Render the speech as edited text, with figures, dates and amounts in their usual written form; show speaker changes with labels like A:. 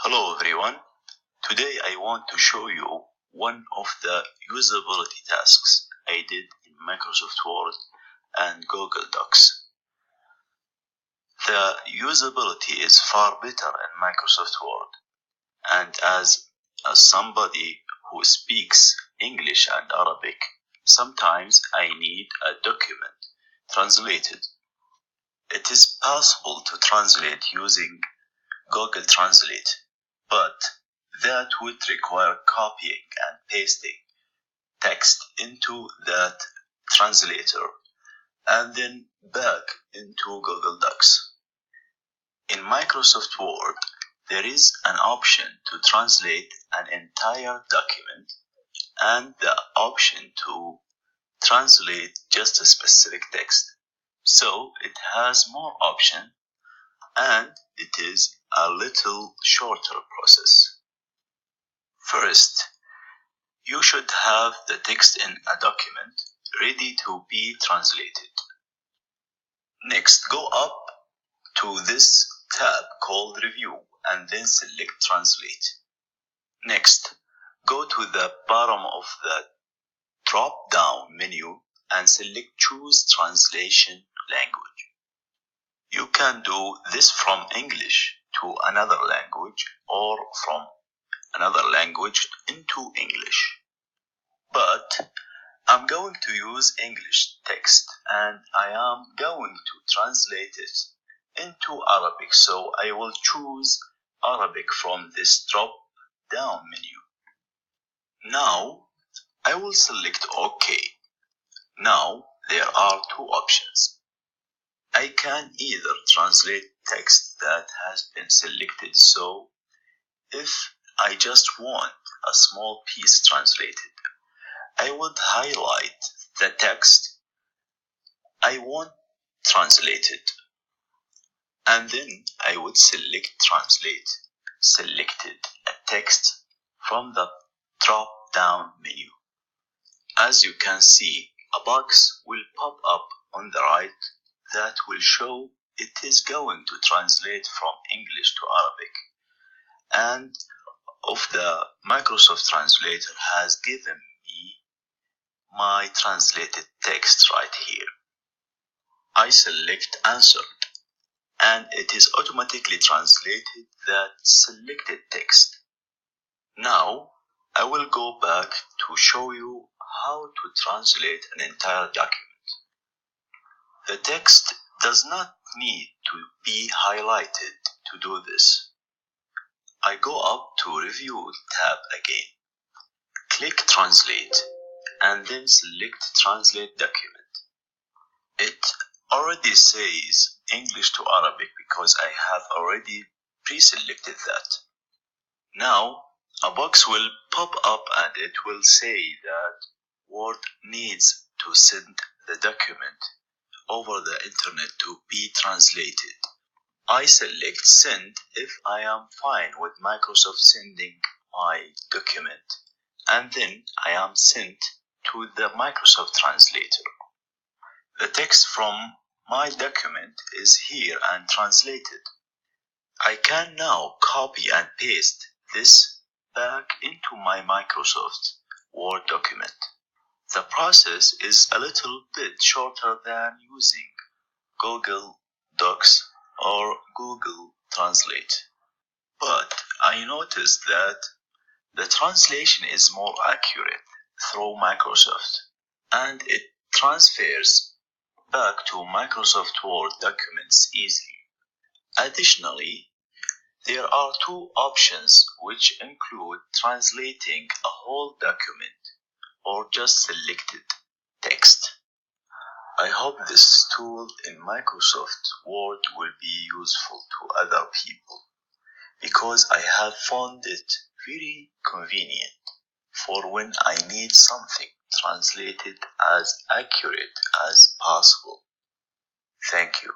A: Hello everyone. Today I want to show you one of the usability tasks I did in Microsoft Word and Google Docs. The usability is far better in Microsoft Word, and as somebody who speaks English and Arabic, sometimes I need a document translated. It is possible to translate using Google Translate, but that would require copying and pasting text into that translator and then back into Google Docs. In Microsoft Word, there is an option to translate an entire document and the option to translate just a specific text. So it has more options and it is a little shorter process. First, you should have the text in a document ready to be translated. Next, go up to this tab called Review and then select Translate. Next, go to the bottom of the drop-down menu and select Choose Translation Language. You can do this from English to another language or from another language into English. But I'm going to use English text and I am going to translate it into Arabic, so I will choose Arabic from this drop-down menu. Now I will select OK. Now there are two options. I can either translate text that has been selected, so if I just want a small piece translated, I would highlight the text I want translated, and then I would select Translate, selected a text from the drop-down menu. As you can see, a box will pop up on the right that will show it is going to translate from English to Arabic, and of the Microsoft Translator has given me my translated text right here. I select Answer and it is automatically translated that selected text. Now I will go back to show you how to translate an entire document. The text does not need to be highlighted to do this. I go up to Review tab again, click Translate, and then select Translate Document. It already says English to Arabic because I have already pre-selected that. Now a box will pop up and it will say that Word needs to send the document over the internet to be translated. I select Send if I am fine with Microsoft sending my document, and then I am sent to the Microsoft Translator. The text from my document is here and translated. I can now copy and paste this back into my Microsoft Word document. The process is a little bit shorter than using Google Docs or Google Translate. But I noticed that the translation is more accurate through Microsoft and it transfers back to Microsoft Word documents easily. Additionally, there are two options which include translating a whole document or just selected text. I hope this tool in Microsoft Word will be useful to other people because I have found it very convenient for when I need something translated as accurate as possible. Thank you.